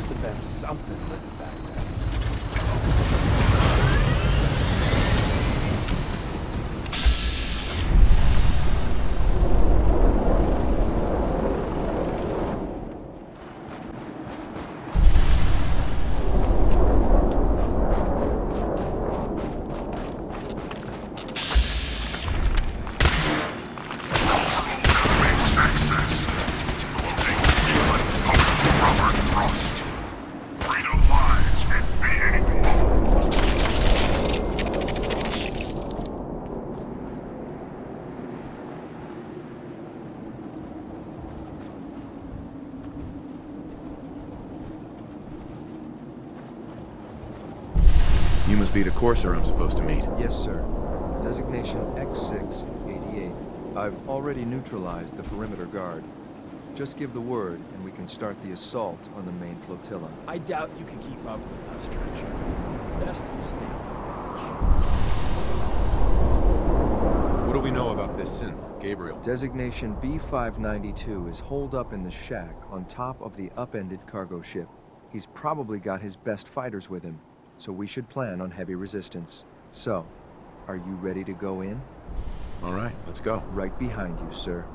Must have been something living back there. You must be the courser I'm supposed to meet. Yes, sir. Designation X688. I've already neutralized the perimeter guard. Just give the word, and we can start the assault on the main flotilla. I doubt you can keep up with us, Trencher. Best you stay on What do we know about this synth, Gabriel? Designation B592 is holed up in the shack on top of the upended cargo ship. He's probably got his best fighters with him, so we should plan on heavy resistance. So, are you ready to go in? All right, let's go. Right behind you, sir.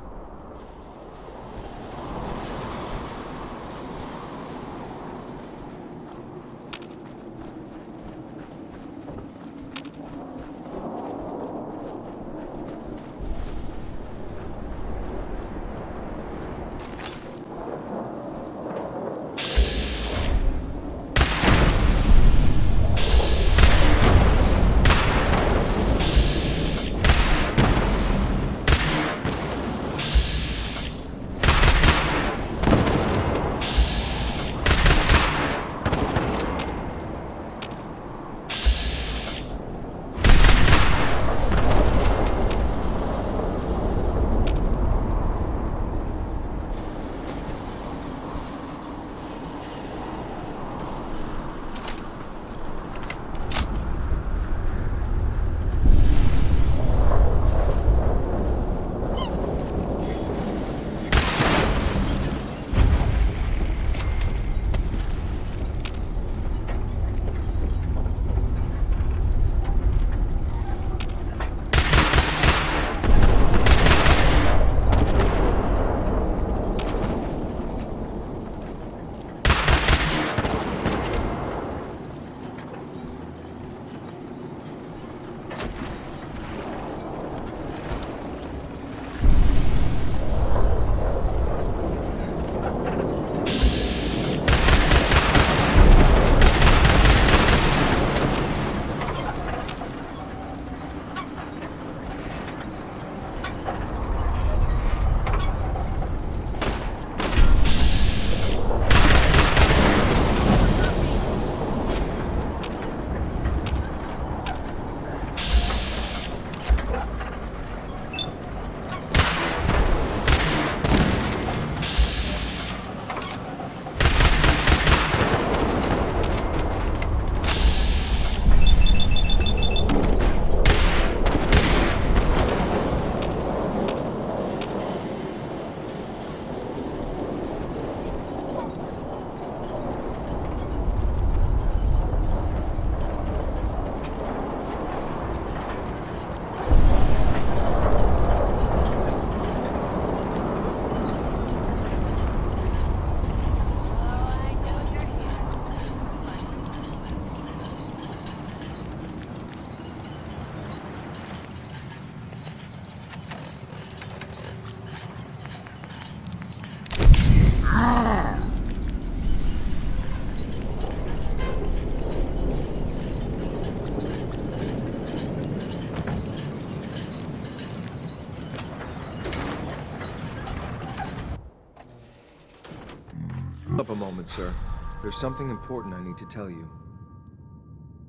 Up a moment, sir. There's something important I need to tell you.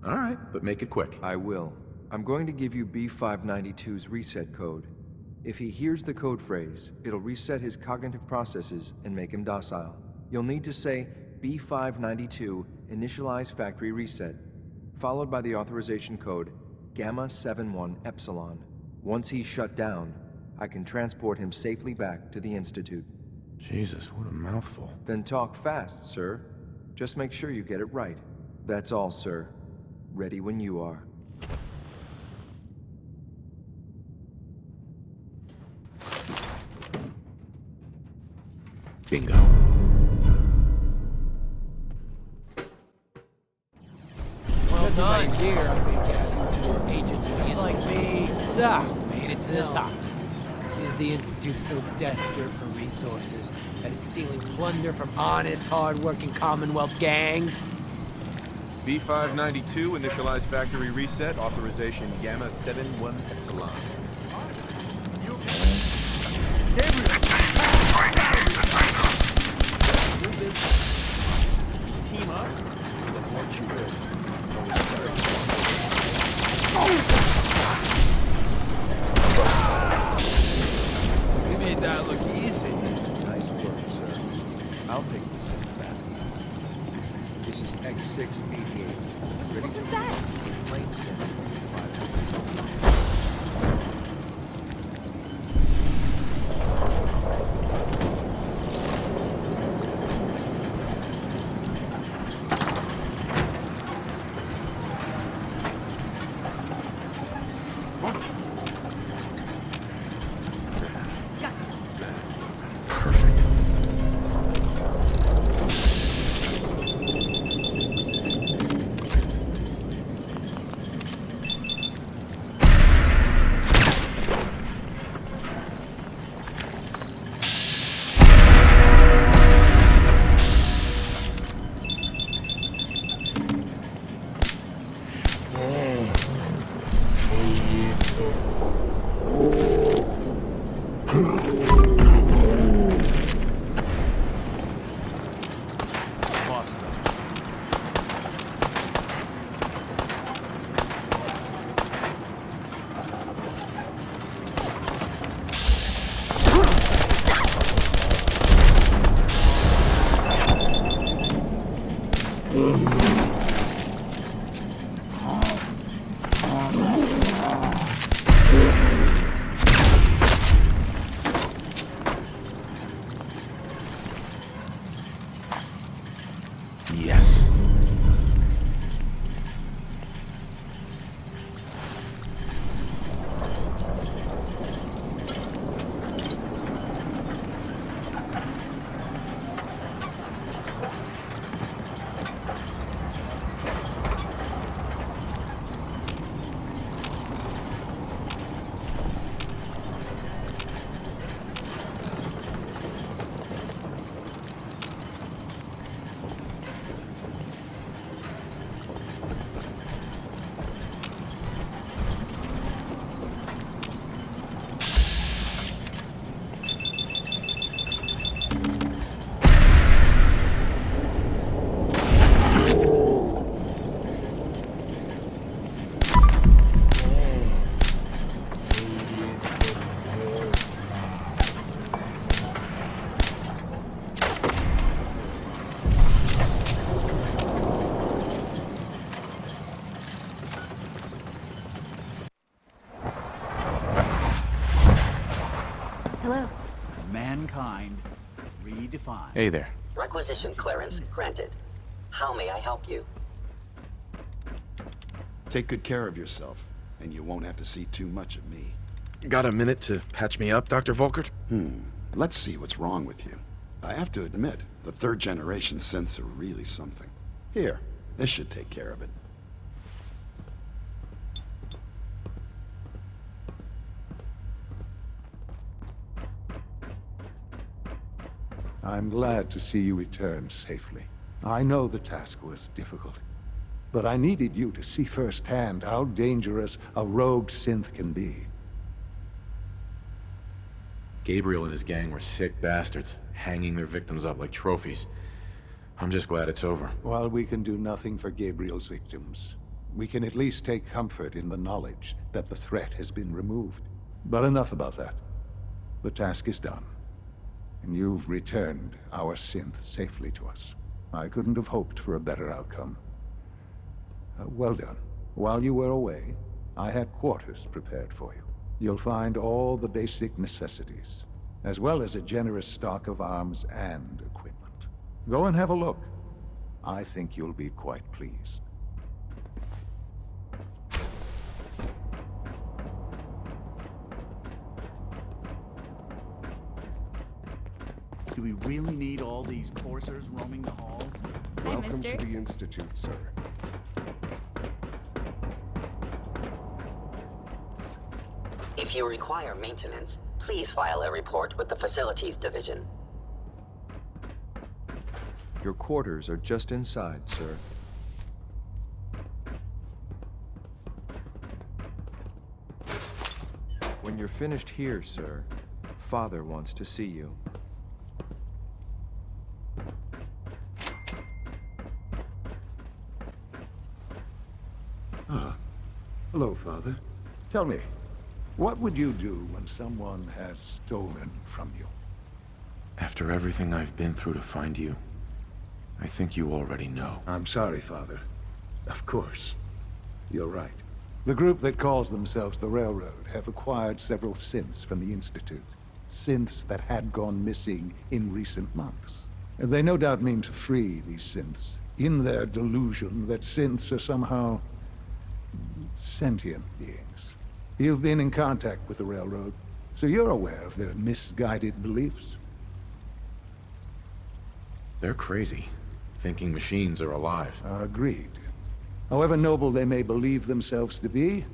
All right, but make it quick. I will. I'm going to give you B592's reset code. If he hears the code phrase, it'll reset his cognitive processes and make him docile. You'll need to say B592 initialize factory reset, followed by the authorization code Gamma 71 Epsilon. Once he's shut down, I can transport him safely back to the Institute. Jesus, what a mouthful. Then talk fast, sir. Just make sure you get it right. That's all, sir. Ready when you are. Bingo. Well done. Here, I guess. Agents like me. So, made it to the top. Is the Institute so desperate for resources that it's stealing plunder from honest, hard-working Commonwealth gangs? B592, initialize factory reset, authorization Gamma 71 Epsilon. Team up? What you will. We made that look easy. Nice work, sir. I'll take the synth back. This is X688. Ready to flame synth. Yes. Hello. Mankind redefined. Hey there. Requisition clearance granted. How may I help you? Take good care of yourself, and you won't have to see too much of me. Got a minute to patch me up, Dr. Volkert? Let's see what's wrong with you. I have to admit, the third-generation synths are really something. Here, this should take care of it. I'm glad to see you return safely. I know the task was difficult, but I needed you to see firsthand how dangerous a rogue synth can be. Gabriel and his gang were sick bastards, hanging their victims up like trophies. I'm just glad it's over. While we can do nothing for Gabriel's victims, we can at least take comfort in the knowledge that the threat has been removed. But enough about that. The task is done, and you've returned our synth safely to us. I couldn't have hoped for a better outcome. Well done. While you were away, I had quarters prepared for you. You'll find all the basic necessities, as well as a generous stock of arms and equipment. Go and have a look. I think you'll be quite pleased. Do we really need all these coursers roaming the halls? Hi, Welcome mister. to the Institute, sir. If you require maintenance, please file a report with the Facilities Division. Your quarters are just inside, sir. When you're finished here, sir, Father wants to see you. Hello, Father. Tell me, what would you do when someone has stolen from you? After everything I've been through to find you, I think you already know. I'm sorry, Father. Of course. You're right. The group that calls themselves the Railroad have acquired several synths from the Institute. Synths that had gone missing in recent months. And they no doubt mean to free these synths, in their delusion that synths are somehow sentient beings. You've been in contact with the Railroad, so you're aware of their misguided beliefs. They're crazy, thinking machines are alive. Agreed. However noble they may believe themselves to be,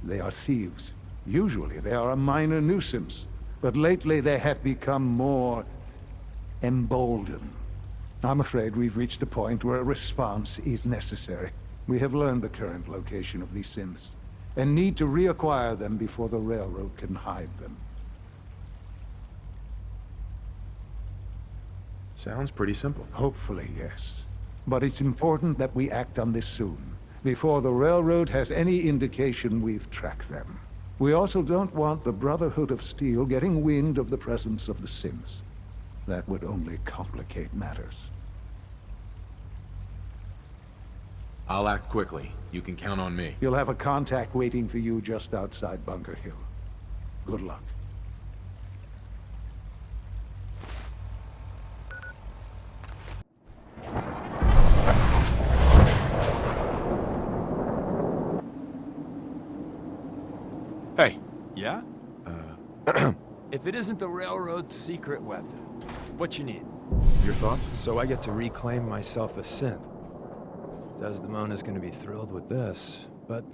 they are thieves. Usually they are a minor nuisance, but lately they have become more emboldened. I'm afraid we've reached the point where a response is necessary. We have learned the current location of these synths, and need to reacquire them before the Railroad can hide them. Sounds pretty simple. Hopefully, yes. But it's important that we act on this soon, before the Railroad has any indication we've tracked them. We also don't want the Brotherhood of Steel getting wind of the presence of the synths. That would only complicate matters. I'll act quickly. You can count on me. You'll have a contact waiting for you just outside Bunker Hill. Good luck. Hey. Yeah? If it isn't the Railroad's secret weapon, what you need? Your thoughts? So I get to reclaim myself a synth. Desdemona's gonna be thrilled with this, but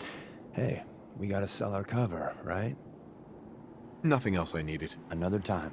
hey, we gotta sell our cover, right? Nothing else I needed. Another time.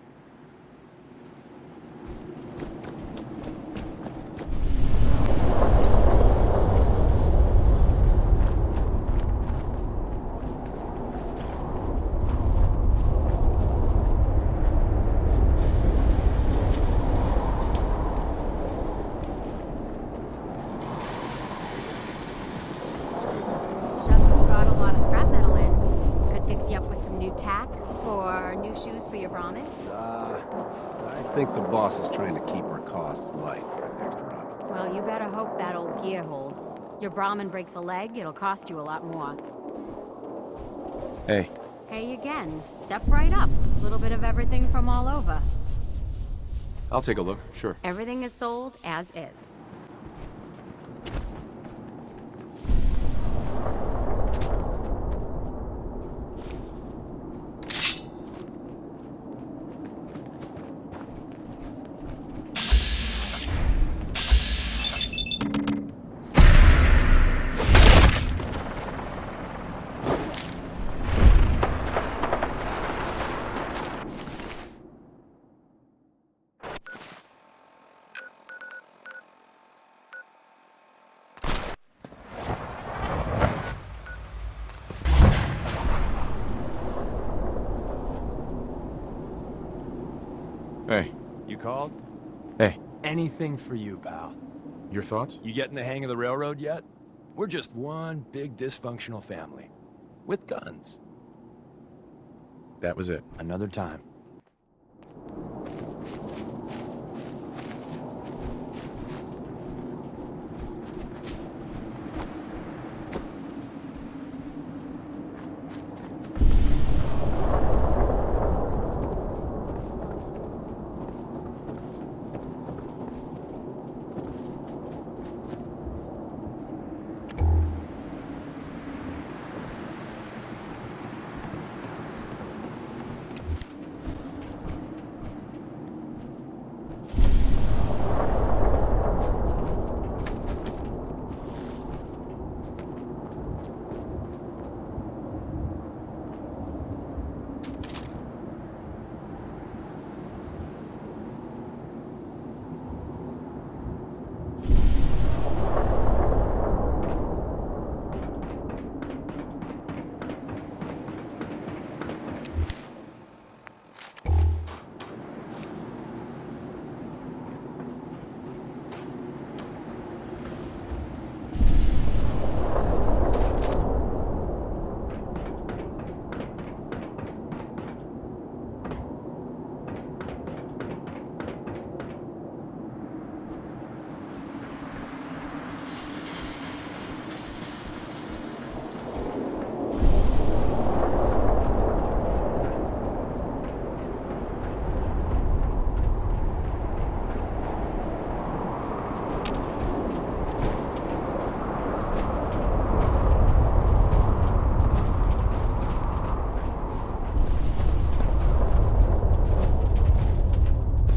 I think the boss is trying to keep our costs light for our next run. Well, you better hope that old gear holds. Your Brahmin breaks a leg, it'll cost you a lot more. Hey. Hey again. Step right up. A little bit of everything from all over. I'll take a look, sure. Everything is sold as is. Hey. You called? Hey. Anything for you, pal. Your thoughts? You getting the hang of the Railroad yet? We're just one big dysfunctional family. With guns. That was it. Another time.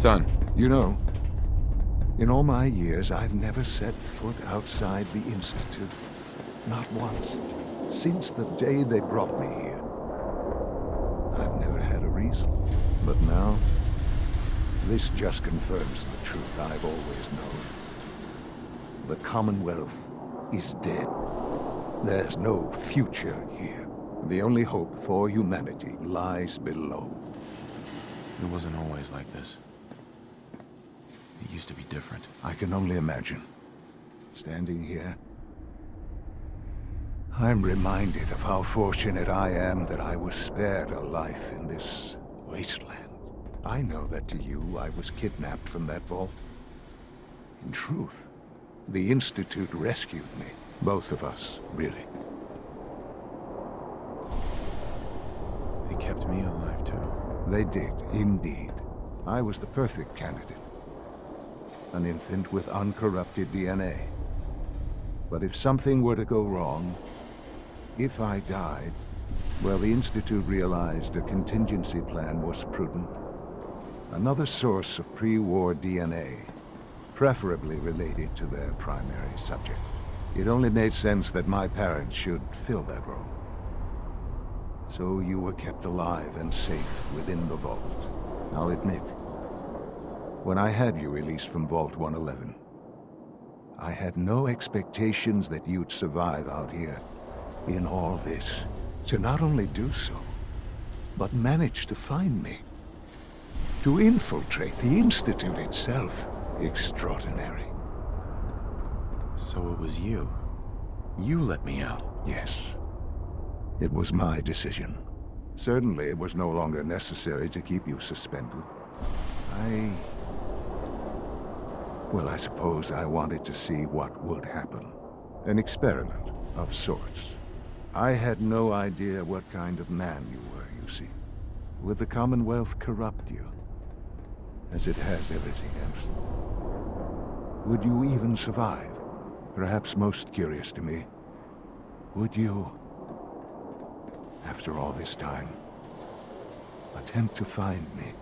Son. You know, in all my years, I've never set foot outside the Institute. Not once. Since the day they brought me here. I've never had a reason. But now, this just confirms the truth I've always known. The Commonwealth is dead. There's no future here. The only hope for humanity lies below. It wasn't always like this. It used to be different. I can only imagine. Standing here, I'm reminded of how fortunate I am that I was spared a life in this wasteland. I know that to you, I was kidnapped from that vault. In truth, the Institute rescued me. Both of us, really. They kept me alive, too. They did, indeed. I was the perfect candidate. An infant with uncorrupted DNA. But if something were to go wrong, if I died, well, the Institute realized a contingency plan was prudent. Another source of pre-war DNA, preferably related to their primary subject. It only made sense that my parents should fill that role. So you were kept alive and safe within the vault. I'll admit, when I had you released from Vault 111, I had no expectations that you'd survive out here in all this. To not only do so, but manage to find me. To infiltrate the Institute itself. Extraordinary. So it was you. You let me out. Yes. It was my decision. Certainly it was no longer necessary to keep you suspended. Well, I suppose I wanted to see what would happen. An experiment of sorts. I had no idea what kind of man you were, you see. Would the Commonwealth corrupt you? As it has everything else. Would you even survive? Perhaps most curious to me, would you, after all this time, attempt to find me?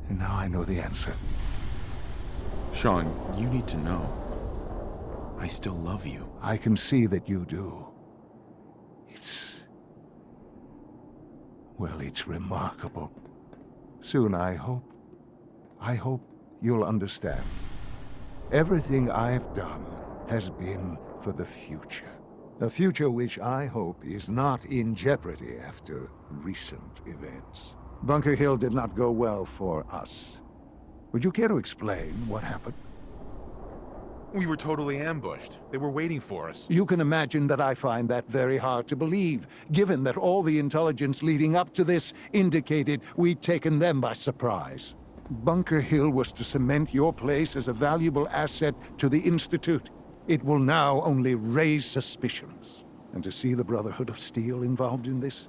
And now I know the answer. Sean, you need to know. I still love you. I can see that you do. Well, it's remarkable. Soon, I hope you'll understand. Everything I've done has been for the future. A future which I hope is not in jeopardy after recent events. Bunker Hill did not go well for us. Would you care to explain what happened? We were totally ambushed. They were waiting for us. You can imagine that I find that very hard to believe, given that all the intelligence leading up to this indicated we'd taken them by surprise. Bunker Hill was to cement your place as a valuable asset to the Institute. It will now only raise suspicions. And to see the Brotherhood of Steel involved in this?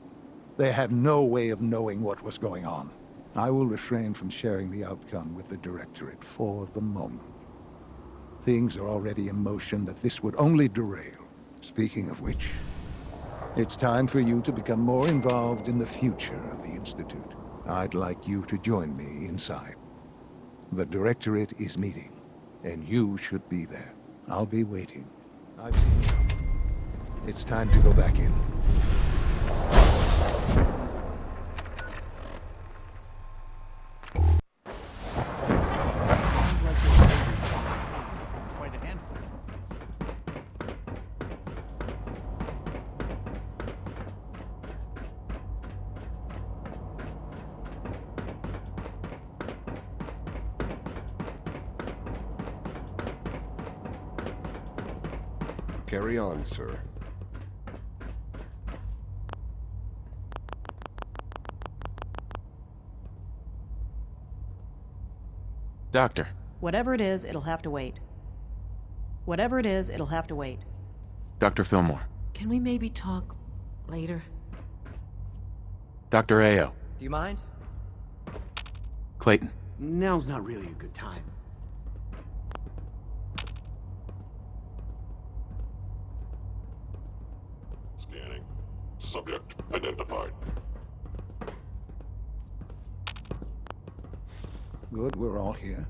They had no way of knowing what was going on. I will refrain from sharing the outcome with the Directorate for the moment. Things are already in motion that this would only derail. Speaking of which, it's time for you to become more involved in the future of the Institute. I'd like you to join me inside. The Directorate is meeting, and you should be there. I'll be waiting. I've seen you. It's time to go back in. Quite a handful. Carry on, sir. Doctor. Whatever it is, it'll have to wait. Whatever it is, it'll have to wait. Dr. Fillmore. Can we maybe talk later? Dr. Ayo. Do you mind? Clayton. Now's not really a good time. Scanning. Subject identified. Good, we're all here.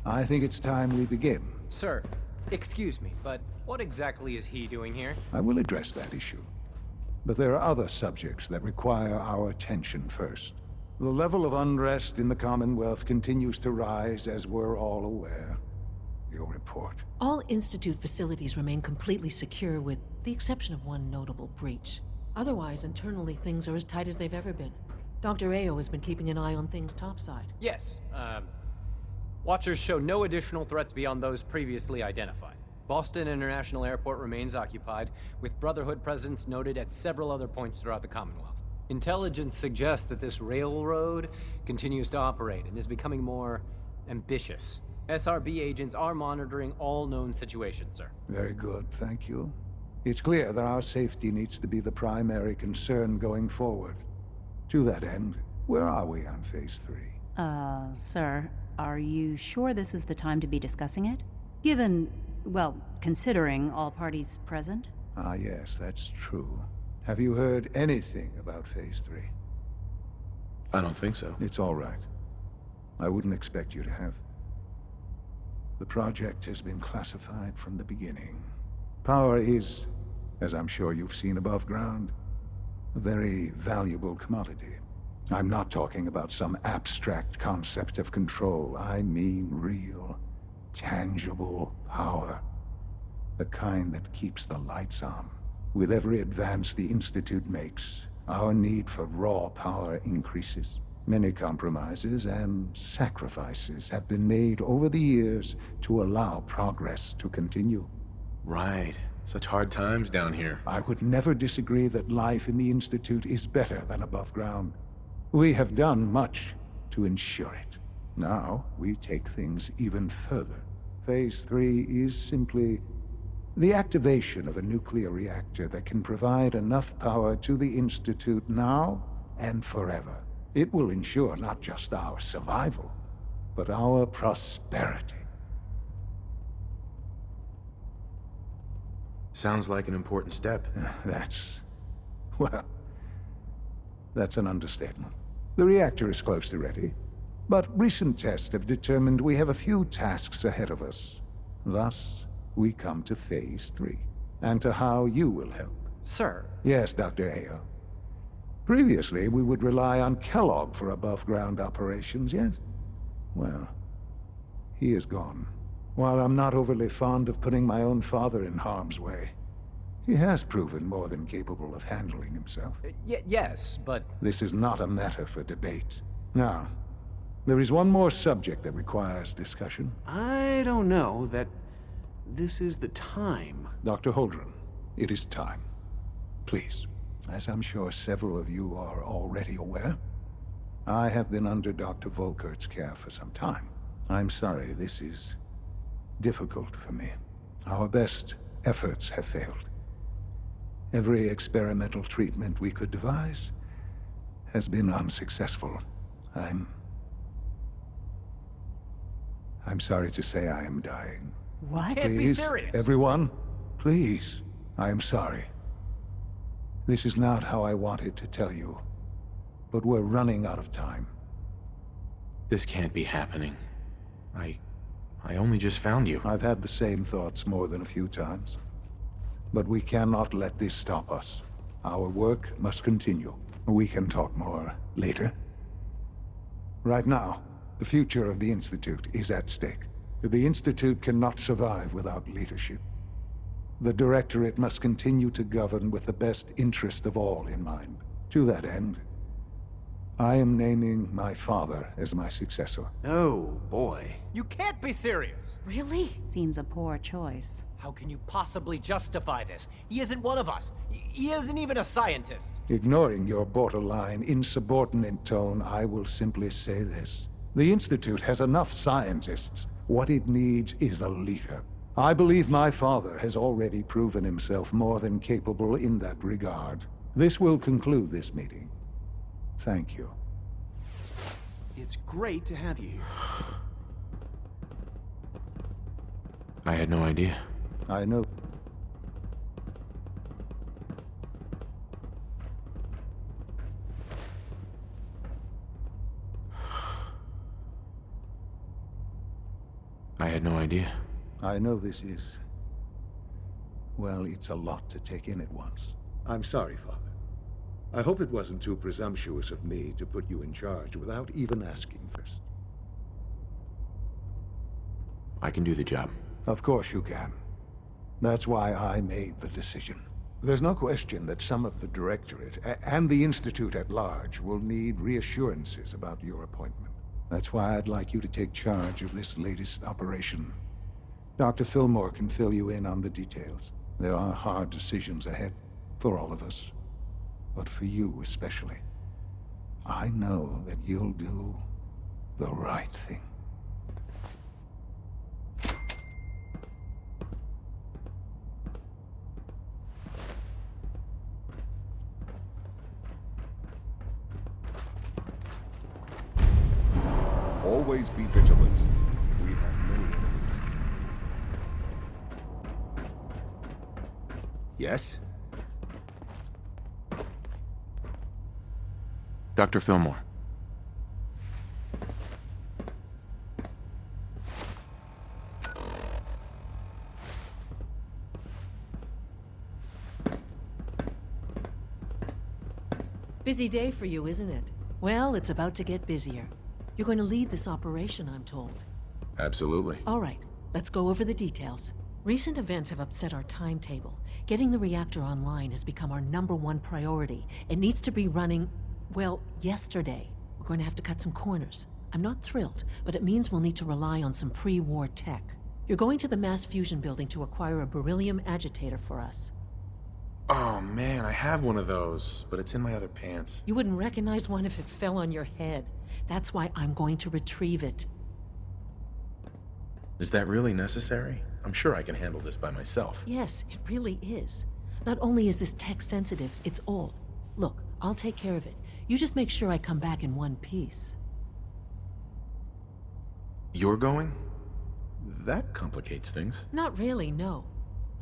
I think it's time we begin. Sir, excuse me, but what exactly is he doing here? I will address that issue. But there are other subjects that require our attention first. The level of unrest in the Commonwealth continues to rise, as we're all aware. Your report. All Institute facilities remain completely secure with the exception of one notable breach. Otherwise, internally, things are as tight as they've ever been. Dr. Ayo has been keeping an eye on things topside. Yes, Watchers show no additional threats beyond those previously identified. Boston International Airport remains occupied, with Brotherhood presence noted at several other points throughout the Commonwealth. Intelligence suggests that this railroad continues to operate and is becoming more ambitious. SRB agents are monitoring all known situations, sir. Very good, thank you. It's clear that our safety needs to be the primary concern going forward. To that end, where are we on Phase 3? Sir, are you sure this is the time to be discussing it? Given, well, considering all parties present? Ah, yes, that's true. Have you heard anything about Phase 3? I don't think so. It's all right. I wouldn't expect you to have. The project has been classified from the beginning. Power is, as I'm sure you've seen above ground, a very valuable commodity. I'm not talking about some abstract concept of control. I mean real, tangible power. The kind that keeps the lights on. With every advance the Institute makes, our need for raw power increases. Many compromises and sacrifices have been made over the years to allow progress to continue. Right. Such hard times down here. I would never disagree that life in the Institute is better than above ground. We have done much to ensure it. Now, we take things even further. Phase 3 is simply the activation of a nuclear reactor that can provide enough power to the Institute now and forever. It will ensure not just our survival, but our prosperity. Sounds like an important step. That's an understatement. The reactor is close to ready, but recent tests have determined we have a few tasks ahead of us. Thus, we come to Phase 3, and to how you will help. Sir? Yes, Dr. Ayo. Previously, we would rely on Kellogg for above-ground operations, yes? Well, he is gone. While I'm not overly fond of putting my own father in harm's way, he has proven more than capable of handling himself. Yes, but... This is not a matter for debate. Now, there is one more subject that requires discussion. I don't know that this is the time. Dr. Holdren, it is time. Please. As I'm sure several of you are already aware, I have been under Dr. Volkert's care for some time. I'm sorry this is difficult for me. Our best efforts have failed. Every experimental treatment we could devise has been unsuccessful. I'm sorry to say I am dying. What? Can't be serious. Everyone, please. I am sorry. This is not how I wanted to tell you, but we're running out of time. This can't be happening. I only just found you. I've had the same thoughts more than a few times. But we cannot let this stop us. Our work must continue. We can talk more later. Right now, the future of the Institute is at stake. The Institute cannot survive without leadership. The Directorate must continue to govern with the best interest of all in mind. To that end, I am naming my father as my successor. Oh, boy. You can't be serious! Really? Seems a poor choice. How can you possibly justify this? He isn't one of us. He isn't even a scientist. Ignoring your borderline, insubordinate tone, I will simply say this. The Institute has enough scientists. What it needs is a leader. I believe my father has already proven himself more than capable in that regard. This will conclude this meeting. Thank you. It's great to have you here. I had no idea. I know. had no idea. I know this is... well, it's a lot to take in at once. I'm sorry, Father. I hope it wasn't too presumptuous of me to put you in charge without even asking first. I can do the job. Of course you can. That's why I made the decision. There's no question that some of the Directorate and the Institute at large will need reassurances about your appointment. That's why I'd like you to take charge of this latest operation. Dr. Fillmore can fill you in on the details. There are hard decisions ahead for all of us, but for you especially. I know that you'll do the right thing. Always be vigilant. We have many enemies. Yes? Dr. Fillmore. Busy day for you, isn't it? Well, it's about to get busier. You're going to lead this operation, I'm told. Absolutely. All right, let's go over the details. Recent events have upset our timetable. Getting the reactor online has become our #1 priority. It needs to be running, well, yesterday. We're going to have to cut some corners. I'm not thrilled, but it means we'll need to rely on some pre-war tech. You're going to the mass fusion building to acquire a beryllium agitator for us. Oh man, I have one of those, but it's in my other pants. You wouldn't recognize one if it fell on your head. That's why I'm going to retrieve it. Is that really necessary? I'm sure I can handle this by myself. Yes, it really is. Not only is this tech sensitive, it's old. Look, I'll take care of it. You just make sure I come back in one piece. You're going? That complicates things. Not really, no.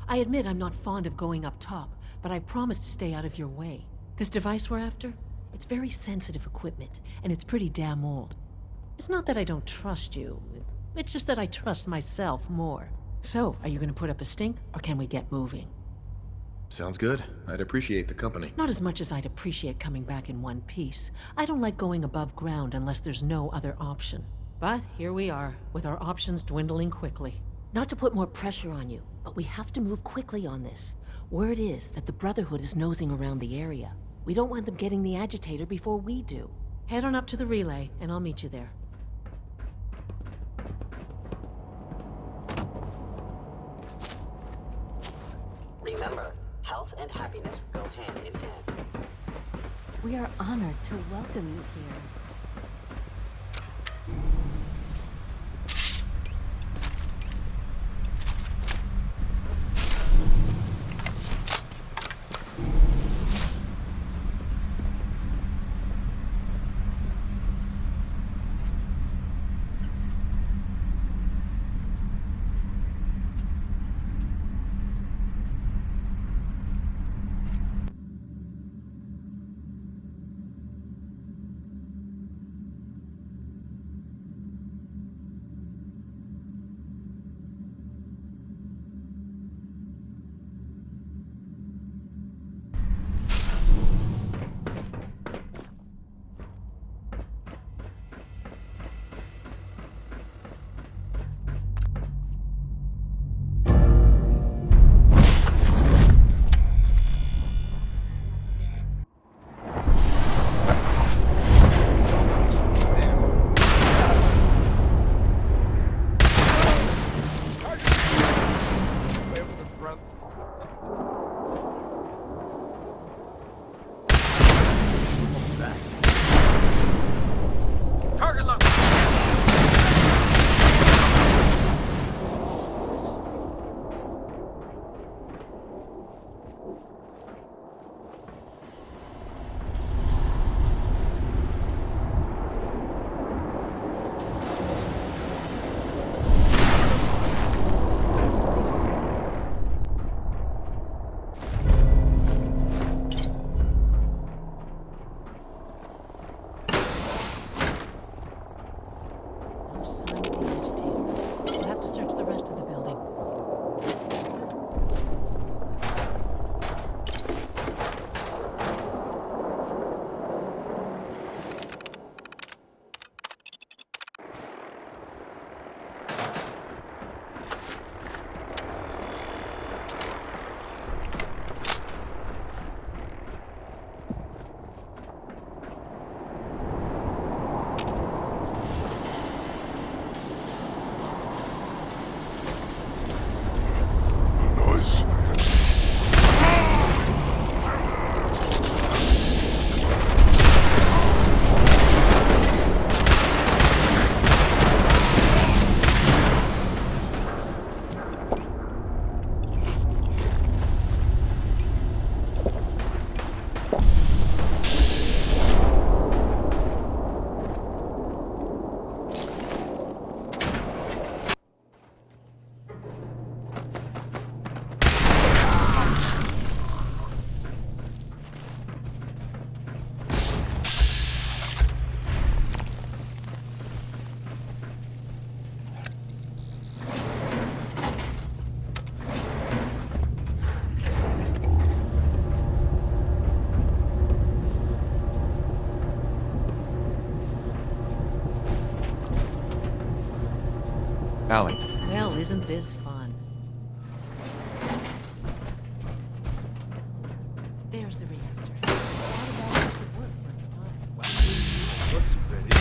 I admit I'm not fond of going up top, but I promise to stay out of your way. This device we're after? It's very sensitive equipment, and it's pretty damn old. It's not that I don't trust you. It's just that I trust myself more. So, are you going to put up a stink, or can we get moving? Sounds good. I'd appreciate the company. Not as much as I'd appreciate coming back in one piece. I don't like going above ground unless there's no other option. But here we are, with our options dwindling quickly. Not to put more pressure on you, but we have to move quickly on this. Word is that the Brotherhood is nosing around the area. We don't want them getting the agitator before we do. Head on up to the relay, and I'll meet you there. Remember, health and happiness go hand in hand. We are honored to welcome you here. Allie. Well, isn't this fun? There's the reactor. How did that piece of work for its time? Wow. Looks pretty.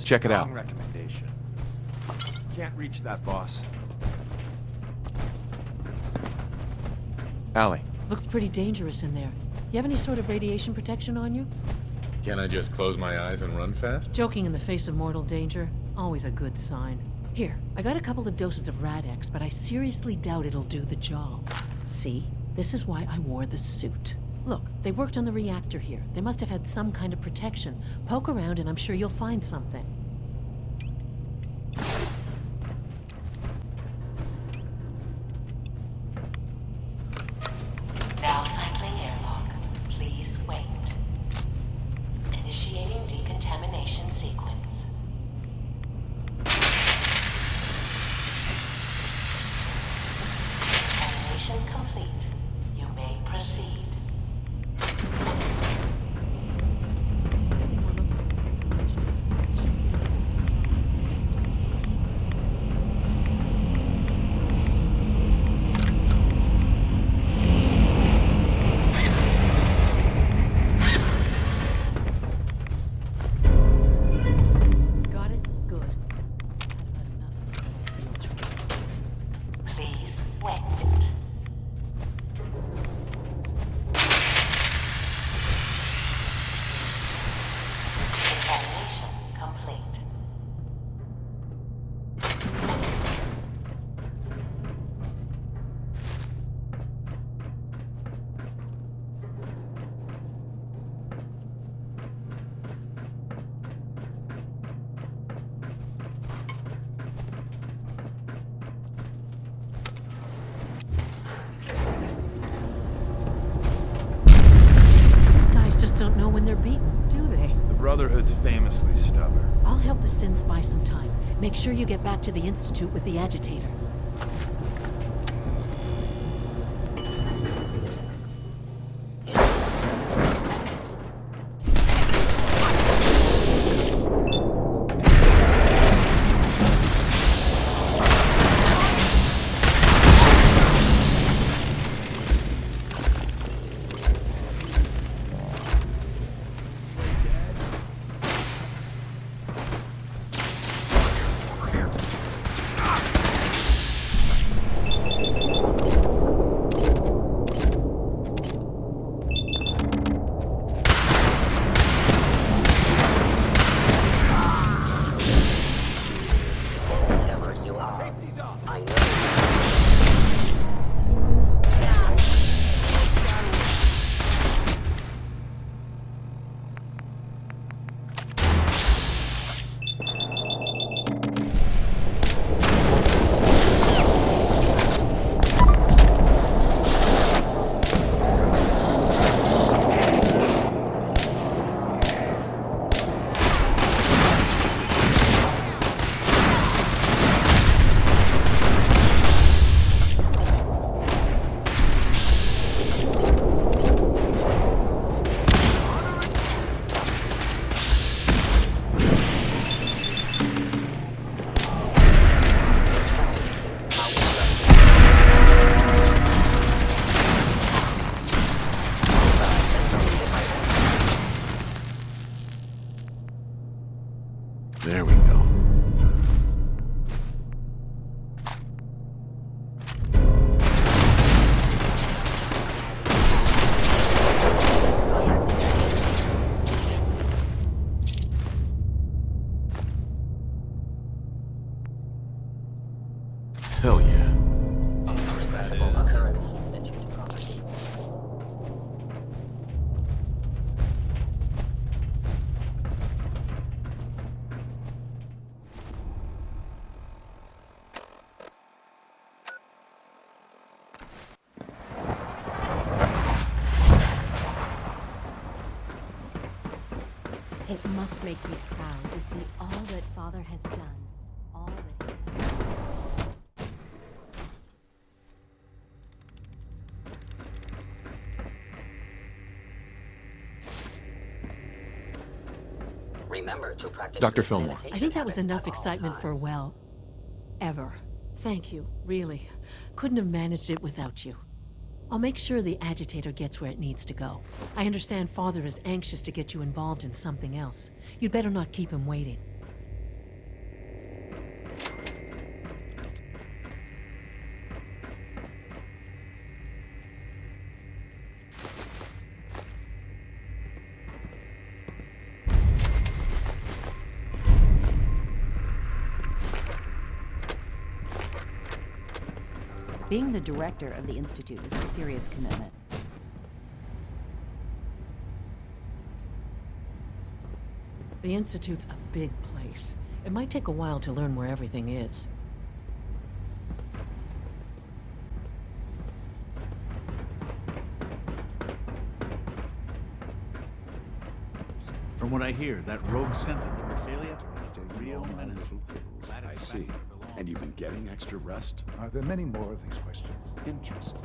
Check it out. Recommendation. Can't reach that, boss. Allie. Looks pretty dangerous in there. You have any sort of radiation protection on you? Can I just close my eyes and run fast? Joking in the face of mortal danger, always a good sign. Here, I got a couple of doses of Rad-X, but I seriously doubt it'll do the job. See? This is why I wore the suit. Look, they worked on the reactor here. They must have had some kind of protection. Poke around and I'm sure you'll find something. Now cycling airlock. Please wait. Initiating decontamination sequence. Decontamination complete. You may proceed. Don't know when they're beaten, do they? The Brotherhood's famously stubborn. I'll help the synths buy some time. Make sure you get back to the Institute with the agitator. There we go. Hell yeah. It must make me proud to see all that Father has done. All that he has. Remember to practice Dr. good Fillmore. sanitation I think that was habits enough at all excitement for, times. well, ever. Thank you, really. Couldn't have managed it without you. I'll make sure the agitator gets where it needs to go. I understand Father is anxious to get you involved in something else. You'd better not keep him waiting. Being the director of the Institute is a serious commitment. The Institute's a big place. It might take a while to learn where everything is. From what I hear, that rogue center, the Brasilia, is a real menace. I see. And you've been getting extra rest? Are there many more of these questions? Interesting.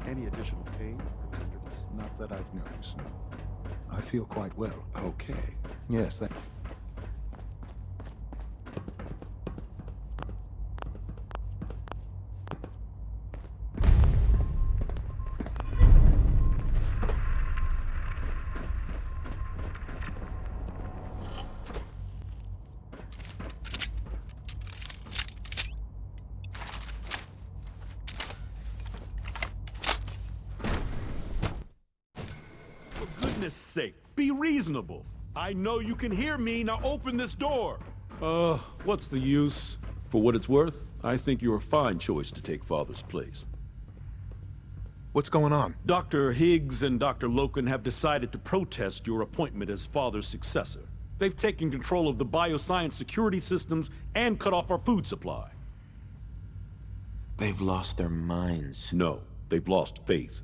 Any additional pain or tenderness? Not that I've noticed. I feel quite well. Okay. Yes, that... For goodness sake, be reasonable. I know you can hear me, now open this door. What's the use? For what it's worth, I think you're a fine choice to take Father's place. What's going on? Dr. Higgs and Dr. Loken have decided to protest your appointment as Father's successor. They've taken control of the bioscience security systems and cut off our food supply. They've lost their minds. No, they've lost faith.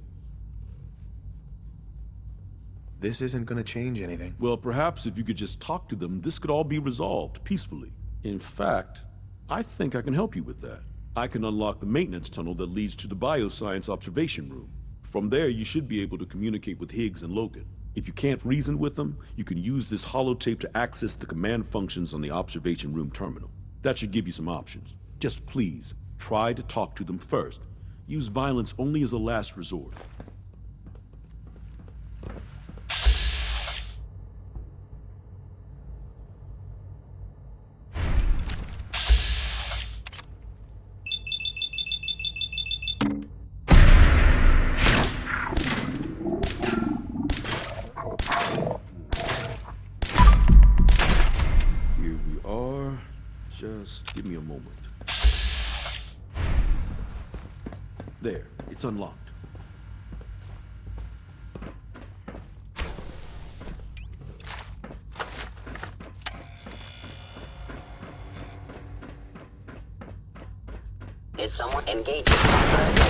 This isn't gonna change anything. Well, perhaps if you could just talk to them, this could all be resolved peacefully. In fact, I think I can help you with that. I can unlock the maintenance tunnel that leads to the bioscience observation room. From there, you should be able to communicate with Higgs and Logan. If you can't reason with them, you can use this holotape to access the command functions on the observation room terminal. That should give you some options. Just please, try to talk to them first. Use violence only as a last resort. Here we are. Just give me a moment. There, it's unlocked. Is someone engaging hostile?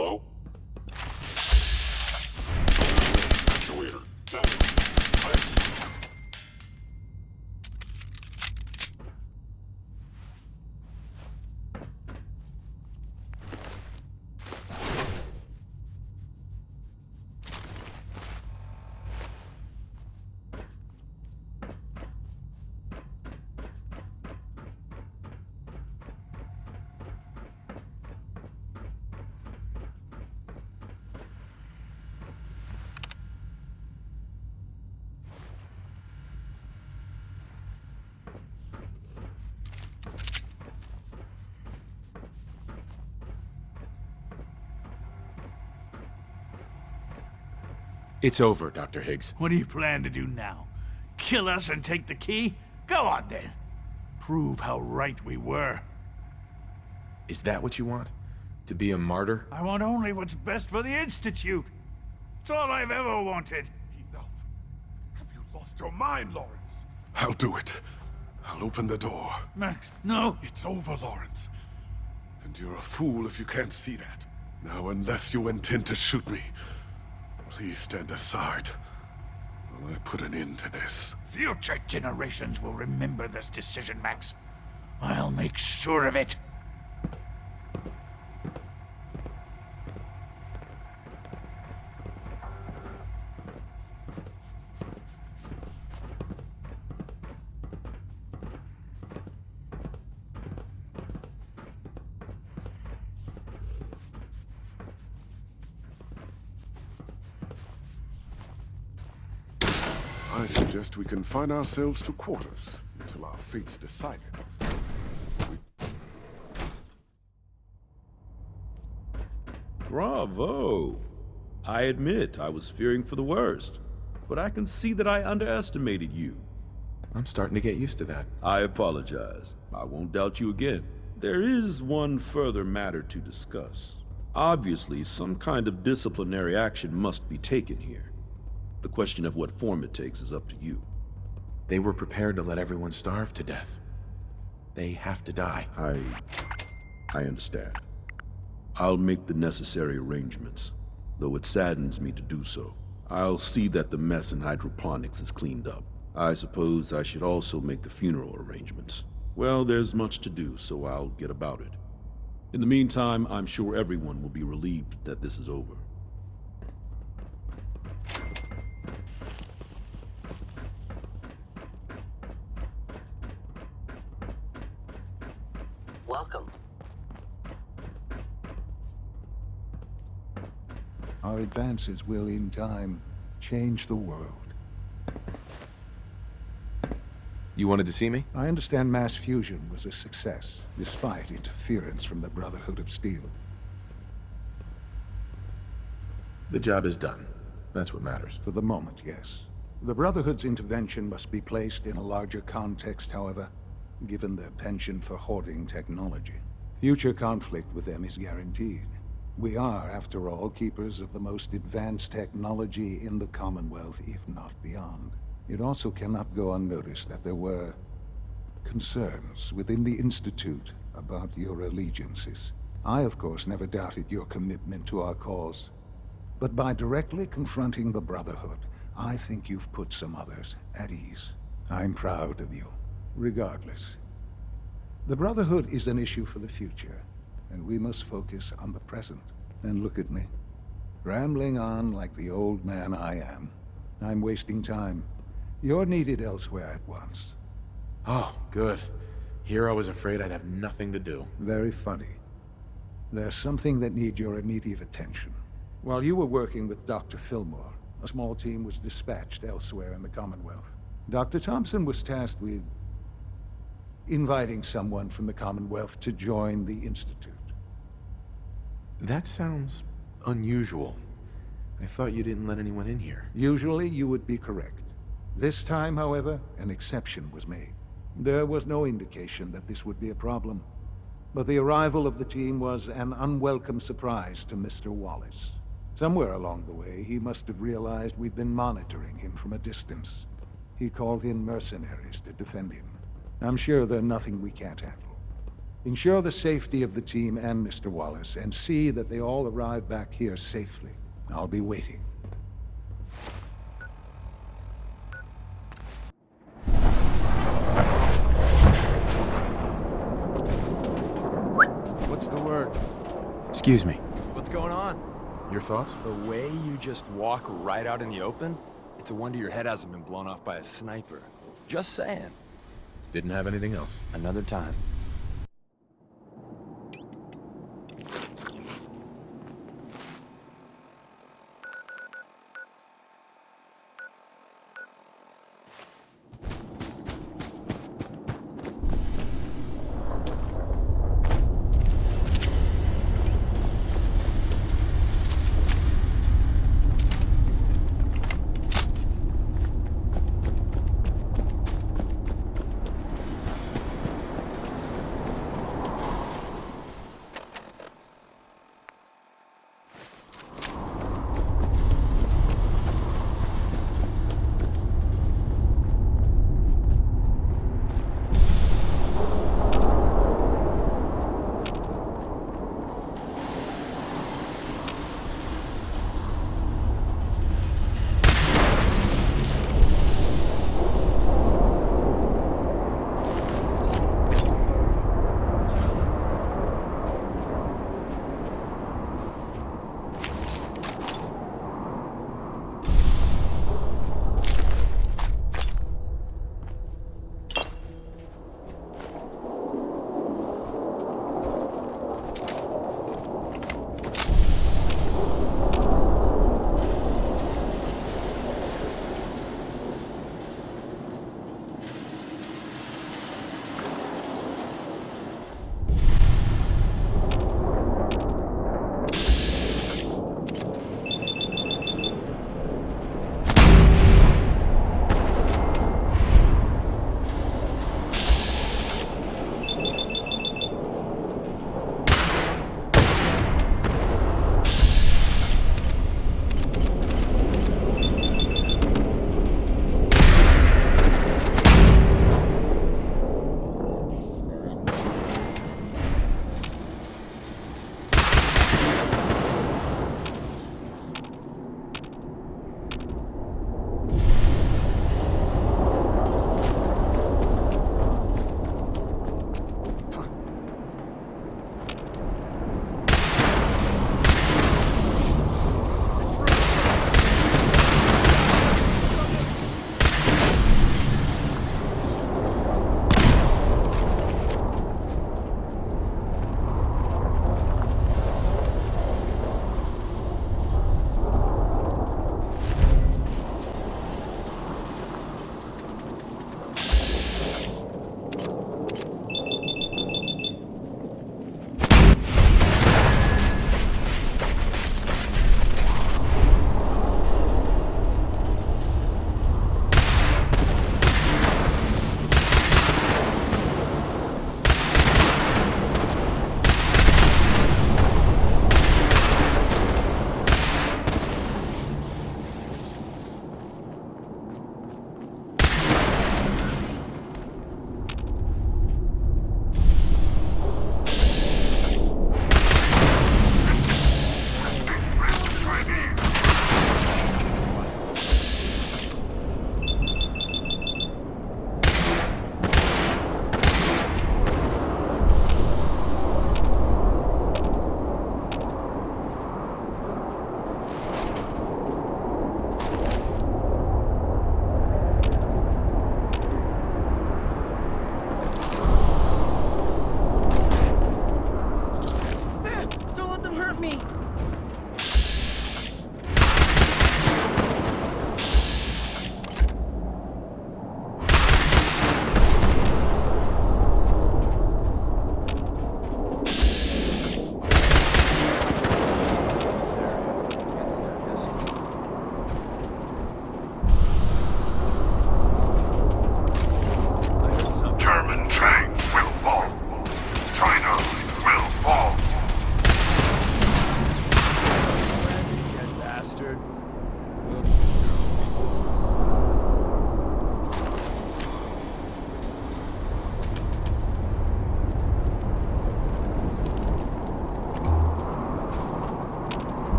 Hello? Actuator, down. It's over, Dr. Higgs. What do you plan to do now? Kill us and take the key? Go on then. Prove how right we were. Is that what you want? To be a martyr? I want only what's best for the Institute. It's all I've ever wanted. Enough. Have you lost your mind, Lawrence? I'll do it. I'll open the door. Max, no. It's over, Lawrence. And you're a fool if you can't see that. Now, unless you intend to shoot me, please stand aside while I put an end to this. Future generations will remember this decision, Max. I'll make sure of it. I suggest we confine ourselves to quarters until our fate's decided. Bravo! I admit I was fearing for the worst, but I can see that I underestimated you. I'm starting to get used to that. I apologize. I won't doubt you again. There is one further matter to discuss. Obviously, some kind of disciplinary action must be taken here. The question of what form it takes is up to you. They were prepared to let everyone starve to death. They have to die. I understand. I'll make the necessary arrangements, though it saddens me to do so. I'll see that the mess in hydroponics is cleaned up. I suppose I should also make the funeral arrangements. Well, there's much to do, so I'll get about it. In the meantime, I'm sure everyone will be relieved that this is over. Welcome. Our advances will, in time, change the world. You wanted to see me? I understand mass fusion was a success, despite interference from the Brotherhood of Steel. The job is done. That's what matters. For the moment, yes. The Brotherhood's intervention must be placed in a larger context, however, given their penchant for hoarding technology. Future conflict with them is guaranteed. We are, after all, keepers of the most advanced technology in the Commonwealth, if not beyond. It also cannot go unnoticed that there were concerns within the Institute about your allegiances. I, of course, never doubted your commitment to our cause. But by directly confronting the Brotherhood, I think you've put some others at ease. I'm proud of you. Regardless, the Brotherhood is an issue for the future, and we must focus on the present. And look at me, rambling on like the old man I am. I'm wasting time. You're needed elsewhere at once. Oh, good. Here I was afraid I'd have nothing to do. Very funny. There's something that needs your immediate attention. While you were working with Dr. Fillmore, a small team was dispatched elsewhere in the Commonwealth. Dr. Thompson was tasked with inviting someone from the Commonwealth to join the Institute. That sounds unusual. I thought you didn't let anyone in here. Usually you would be correct. This time, however, an exception was made. There was no indication that this would be a problem, but the arrival of the team was an unwelcome surprise to Mr. Wallace. Somewhere along the way, he must have realized we'd been monitoring him from a distance. He called in mercenaries to defend him. I'm sure they're nothing we can't handle. Ensure the safety of the team and Mr. Wallace, and see that they all arrive back here safely. I'll be waiting. What's the word? Excuse me. What's going on? Your thoughts? The way you just walk right out in the open? It's a wonder your head hasn't been blown off by a sniper. Just saying. Didn't have anything else. Another time.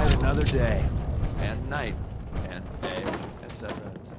yet another day, and night, and day, etc., etc.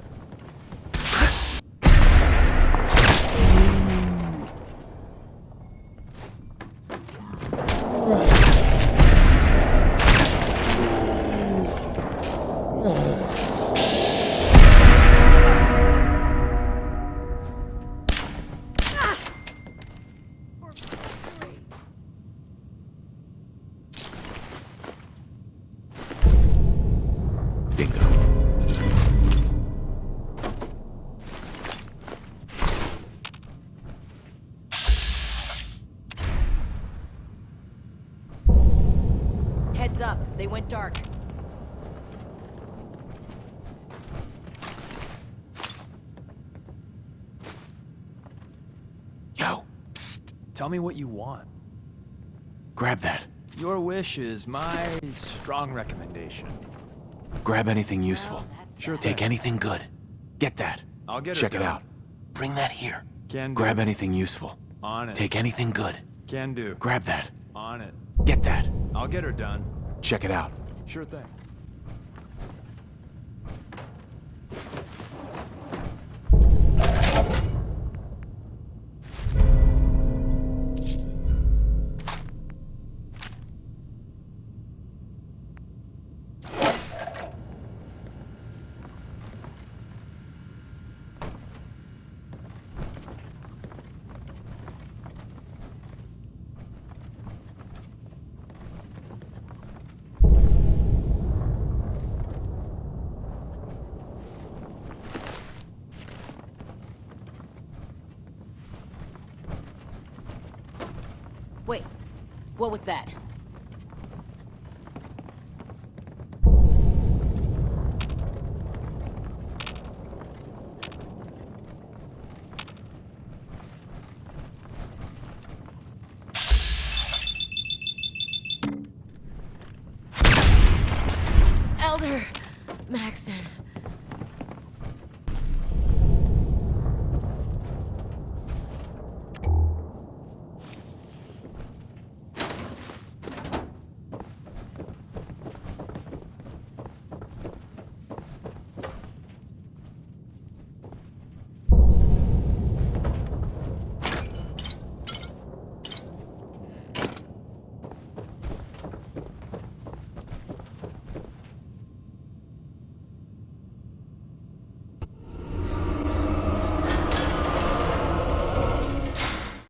Heads up, they went dark. Yo, psst. Tell me what you want. Grab that. Your wish is my strong recommendation. Grab anything useful. Sure Take thing. anything good. Get that. I'll get Check it it done. out. Bring that here. Can do. Grab anything useful. On it. Take anything good. Can do. Grab that. On it. Get that. I'll get her done. Check it out. Sure thing. Wait, what was that? Elder Maxon.